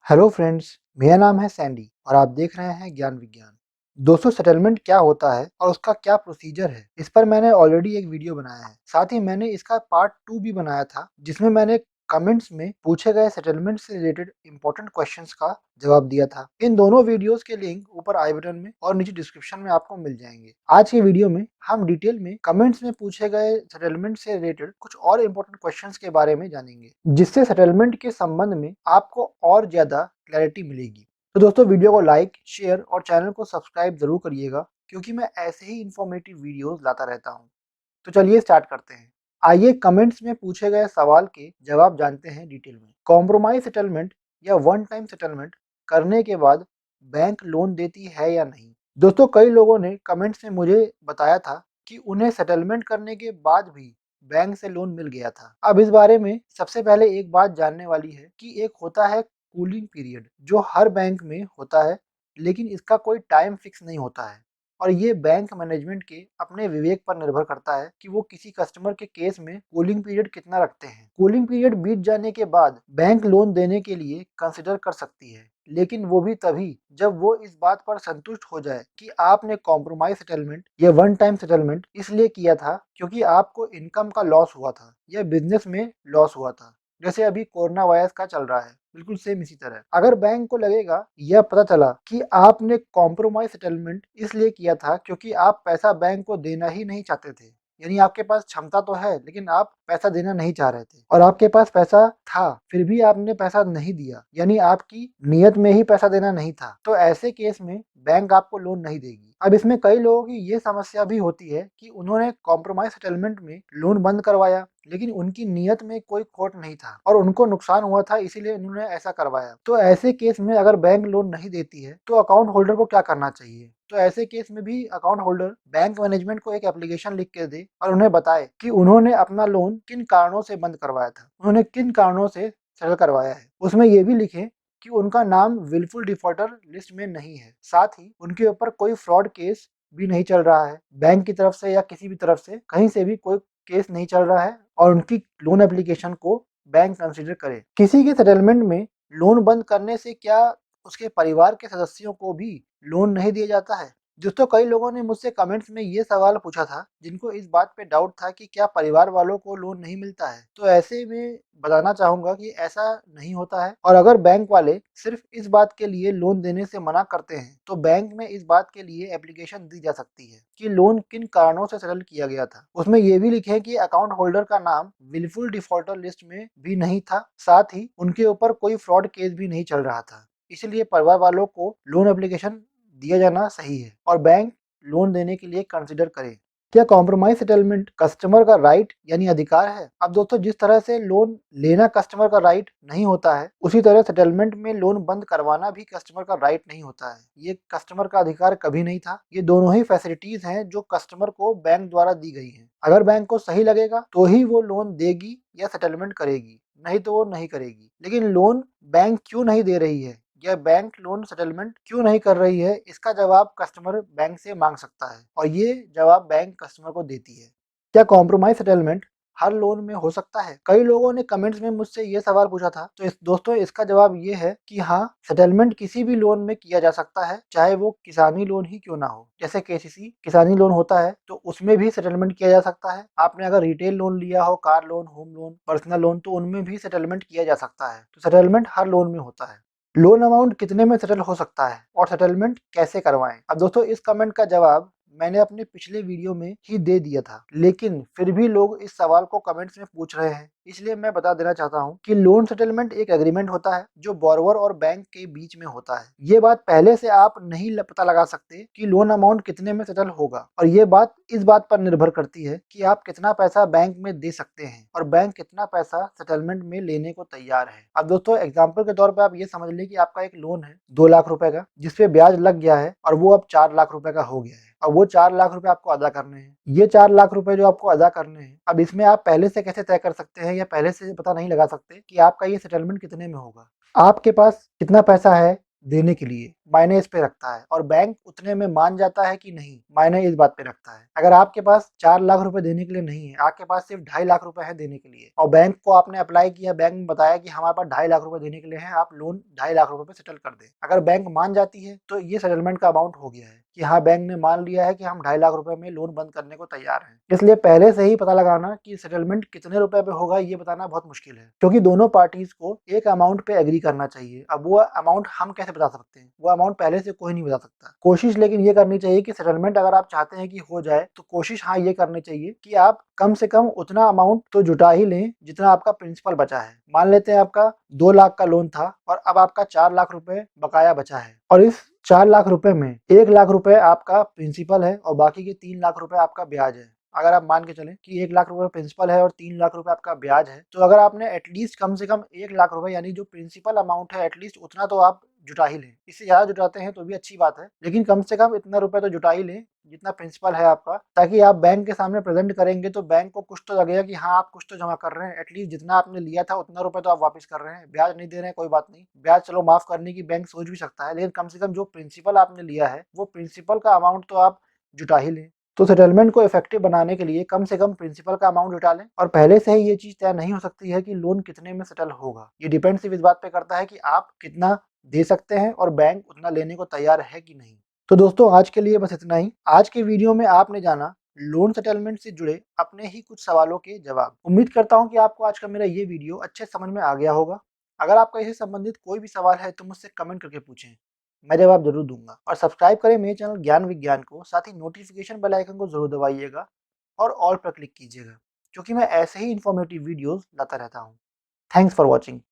Hello friends, मेरा नाम है सैंडी और आप देख रहे हैं ज्ञान विज्ञान। दोस्तों, सेटलमेंट क्या होता है और उसका क्या प्रोसीजर है, इस पर मैंने ऑलरेडी एक वीडियो बनाया है। साथ ही मैंने इसका पार्ट 2 भी बनाया था, जिसमें मैंने कमेंट्स में पूछे गए सेटलमेंट से रिलेटेड इंपॉर्टेंट क्वेश्चंस का जवाब दिया था। इन दोनों वीडियोस के लिंक ऊपर आई बटन में और नीचे डिस्क्रिप्शन में आपको मिल जाएंगे। आज की वीडियो में हम डिटेल में कमेंट्स में पूछे गए सेटलमेंट से रिलेटेड कुछ और इंपॉर्टेंट क्वेश्चंस के बारे में जानेंगे, जिससे सेटलमेंट के संबंध में आपको और ज्यादा क्लैरिटी मिलेगी। तो दोस्तों, वीडियो को लाइक, शेयर और चैनल को सब्सक्राइब जरूर करिएगा, क्योंकि मैं ऐसे ही इंफॉर्मेटिव वीडियोस लाता रहता हूँ। तो चलिए स्टार्ट करते हैं। आइए कमेंट्स में पूछे गए सवाल के जवाब जानते हैं डिटेल में। कॉम्प्रोमाइज सेटलमेंट या वन टाइम सेटलमेंट करने के बाद बैंक लोन देती है या नहीं? दोस्तों, कई लोगों ने कमेंट्स में मुझे बताया था कि उन्हें सेटलमेंट करने के बाद भी बैंक से लोन मिल गया था। अब इस बारे में सबसे पहले एक बात जानने वाली है कि एक होता है कूलिंग पीरियड, जो हर बैंक में होता है, लेकिन इसका कोई टाइम फिक्स नहीं होता है और ये बैंक मैनेजमेंट के अपने विवेक पर निर्भर करता है कि वो किसी कस्टमर के केस में कूलिंग पीरियड कितना रखते हैं। कूलिंग पीरियड बीत जाने के बाद बैंक लोन देने के लिए कंसिडर कर सकती है, लेकिन वो भी तभी जब वो इस बात पर संतुष्ट हो जाए कि आपने कॉम्प्रोमाइज सेटलमेंट या वन टाइम सेटलमेंट इसलिए किया था क्योंकि आपको इनकम का लॉस हुआ था या बिजनेस में लॉस हुआ था। जैसे अभी कोरोना वायरस का चल रहा है, बिल्कुल सेम इसी तरह अगर बैंक को लगेगा या पता चला कि आपने कॉम्प्रोमाइज सेटलमेंट इसलिए किया था क्योंकि आप पैसा बैंक को देना ही नहीं चाहते थे, यानी आपके पास क्षमता तो है लेकिन आप पैसा देना नहीं चाह रहे थे, और आपके पास पैसा था फिर भी आपने पैसा नहीं दिया, यानी आपकी नियत में ही पैसा देना नहीं था, तो ऐसे केस में बैंक आपको लोन नहीं देगी। अब इसमें कई लोगों की ये समस्या भी होती है कि उन्होंने कॉम्प्रोमाइज सेटलमेंट में लोन बंद करवाया, लेकिन उनकी नियत में कोई खोट नहीं था और उनको नुकसान हुआ था, इसीलिए उन्होंने ऐसा करवाया। तो ऐसे केस में अगर बैंक लोन नहीं देती है तो अकाउंट होल्डर को क्या करना चाहिए? तो ऐसे केस में भी अकाउंट होल्डर बैंक मैनेजमेंट को एक एप्लीकेशन लिख के दे और उन्हें बताए कि उन्होंने अपना लोन किन कारणों से बंद करवाया था, उन्होंने किन कारणों से सेटल करवाया है। उसमें ये भी लिखे कि उनका नाम विलफुल डिफॉल्टर लिस्ट में नहीं है, साथ ही उनके ऊपर कोई फ्रॉड केस भी नहीं चल रहा है, बैंक की तरफ से या किसी भी तरफ से कहीं से भी कोई केस नहीं चल रहा है, और उनकी लोन एप्लीकेशन को बैंक कंसीडर करे। किसी के सेटलमेंट में लोन बंद करने से क्या उसके परिवार के सदस्यों को भी लोन नहीं दिया जाता है? दोस्तों, कई लोगों ने मुझसे कमेंट्स में ये सवाल पूछा था जिनको इस बात पे डाउट था कि क्या परिवार वालों को लोन नहीं मिलता है। तो ऐसे में बताना चाहूंगा कि ऐसा नहीं होता है, और अगर बैंक वाले सिर्फ इस बात के लिए लोन देने से मना करते हैं तो बैंक में इस बात के लिए एप्लीकेशन दी जा सकती है कि लोन किन कारणों से सेटल किया गया था। उसमें ये भी लिखे कि अकाउंट होल्डर का नाम विलफुल डिफॉल्टर लिस्ट में भी नहीं था, साथ ही उनके ऊपर कोई फ्रॉड केस भी नहीं चल रहा था, इसलिए परिवार वालों को लोन एप्लीकेशन दिया जाना सही है और बैंक लोन देने के लिए कंसिडर करे। क्या कॉम्प्रोमाइज सेटलमेंट कस्टमर का राइट यानी अधिकार है? अब दोस्तों, जिस तरह से लोन लेना कस्टमर का राइट नहीं होता है, उसी तरह सेटलमेंट में लोन बंद करवाना भी कस्टमर का राइट नहीं होता है। ये कस्टमर का अधिकार कभी नहीं था। ये दोनों ही फैसिलिटीज हैं जो कस्टमर को बैंक द्वारा दी गई हैं। अगर बैंक को सही लगेगा तो ही वो लोन देगी या सेटलमेंट करेगी, नहीं तो वो नहीं करेगी। लेकिन लोन बैंक क्यों नहीं दे रही है या बैंक लोन सेटलमेंट क्यों नहीं कर रही है, इसका जवाब कस्टमर बैंक से मांग सकता है और ये जवाब बैंक कस्टमर को देती है। क्या कॉम्प्रोमाइज सेटलमेंट हर लोन में हो सकता है? कई लोगों ने कमेंट्स में मुझसे ये सवाल पूछा था, तो दोस्तों, इसका जवाब ये है कि हाँ, सेटलमेंट किसी भी लोन में किया जा सकता है, चाहे वो किसानी लोन ही क्यों ना हो। जैसे केसीसी किसानी लोन होता है तो उसमें भी सेटलमेंट किया जा सकता है। आपने अगर रिटेल लोन लिया हो, car loan, home loan, personal loan, तो उनमें भी सेटलमेंट किया जा सकता है। तो सेटलमेंट हर लोन में होता है। लोन अमाउंट कितने में सेटल हो सकता है और सेटलमेंट कैसे करवाएं? अब दोस्तों, इस कमेंट का जवाब मैंने अपने पिछले वीडियो में ही दे दिया था, लेकिन फिर भी लोग इस सवाल को कमेंट्स में पूछ रहे हैं, इसलिए मैं बता देना चाहता हूं कि लोन सेटलमेंट एक एग्रीमेंट होता है जो बोरोवर और बैंक के बीच में होता है। ये बात पहले से आप नहीं पता लगा सकते कि लोन अमाउंट कितने में सेटल होगा, और ये बात इस बात पर निर्भर करती है कि आप कितना पैसा बैंक में दे सकते हैं और बैंक कितना पैसा सेटलमेंट में लेने को तैयार है। अब दोस्तों, एग्जाम्पल के तौर पर आप ये समझ लें कि आपका एक लोन है 2 लाख रुपए का, जिसपे ब्याज लग गया है और वो अब 4 लाख रुपए का हो गया है। अब वो 4 लाख रुपए आपको अदा करने हैं। ये 4 लाख रुपए जो आपको अदा करने हैं, अब इसमें आप पहले से कैसे तय कर सकते हैं या पहले से पता नहीं लगा सकते कि आपका ये सेटलमेंट कितने में होगा? आपके पास कितना पैसा है देने के लिए मायने इस पे रखता है और बैंक उतने में मान जाता है कि नहीं, मायने इस बात पे रखता है। अगर आपके पास 4 लाख रुपए देने के लिए नहीं है, आपके पास सिर्फ 2.5 लाख रुपए है देने के लिए और बैंक को आपने अप्लाई किया, बैंक ने बताया कि हमारे पास 2.5 लाख रुपए देने के लिए है, आप लोन 2.5 लाख रुपए पे सेटल कर दें। अगर बैंक मान जाती है तो ये सेटलमेंट का अमाउंट हो गया है कि हाँ, बैंक ने मान लिया है कि हम 2.5 लाख रुपए में लोन बंद करने को तैयार हैं। इसलिए पहले से ही पता लगाना कि सेटलमेंट कितने रुपए पे होगा ये बताना बहुत मुश्किल है, क्योंकि दोनों पार्टीज को एक अमाउंट पे एग्री करना चाहिए। अब वो अमाउंट हम कैसे बता सकते हैं, वो अमाउंट पहले से कोई नहीं बता सकता। कोशिश लेकिन ये करनी चाहिए कि सेटलमेंट अगर आप चाहते हैं कि हो जाए तो कोशिश हाँ ये करनी चाहिए कि आप कम से कम उतना अमाउंट तो जुटा ही लें जितना आपका प्रिंसिपल बचा है। मान लेते हैं आपका 2 लाख का लोन था और अब आपका 4 लाख रुपए बकाया बचा है और इस 4 लाख रुपए में 1 लाख रुपए आपका प्रिंसिपल है और बाकी के 3 लाख रुपए आपका ब्याज है। अगर आप मान के चलें कि 1 लाख रुपए प्रिंसिपल है और 3 लाख रुपए आपका ब्याज है, तो अगर आपने एटलीस्ट कम से कम 1 लाख रुपए यानी जो प्रिंसिपल अमाउंट है एटलीस्ट उतना तो आप जुटा ही लें। इससे ज़्यादा जुटाते हैं तो भी अच्छी बात है, लेकिन कम से कम इतना रुपए तो जुटा ही लें जितना प्रिंसिपल है आपका, ताकि आप बैंक के सामने प्रेजेंट करेंगे तो बैंक को कुछ तो लगेगा कि हाँ, आप कुछ तो जमा कर रहे हैं। एटलीस्ट जितना आपने लिया था उतना रुपए तो आप वापस कर रहे हैं। ब्याज नहीं दे रहे हैं कोई बात नहीं, ब्याज चलो माफ करने की बैंक सोच भी सकता है, लेकिन कम से कम जो प्रिंसिपल आपने लिया है वो प्रिंसिपल का अमाउंट तो आप जुटा ही लें। तो सेटलमेंट को इफेक्टिव बनाने के लिए कम से कम प्रिंसिपल का अमाउंट जुटा लें और पहले से ही ये चीज तय नहीं हो सकती है कि लोन कितने में सेटल होगा। ये डिपेंड सिर्फ इस बात पे करता है कि आप कितना दे सकते हैं और बैंक उतना लेने को तैयार है कि नहीं। तो दोस्तों आज के लिए बस इतना ही। आज के वीडियो में आपने जाना लोन सेटलमेंट से जुड़े अपने ही कुछ सवालों के जवाब। उम्मीद करता हूँ कि आपको आज का मेरा ये वीडियो अच्छे समझ में आ गया होगा। अगर आपका इससे संबंधित कोई भी सवाल है तो मुझसे कमेंट करके पूछें, मैं जवाब जरूर दूंगा। और सब्सक्राइब करें मेरे चैनल ज्ञान विज्ञान को, साथ ही नोटिफिकेशन बेल आइकन को जरूर दबाइएगा और ऑल पर क्लिक कीजिएगा, क्योंकि मैं ऐसे ही इन्फॉर्मेटिव वीडियोस लाता रहता हूँ। Thanks for watching.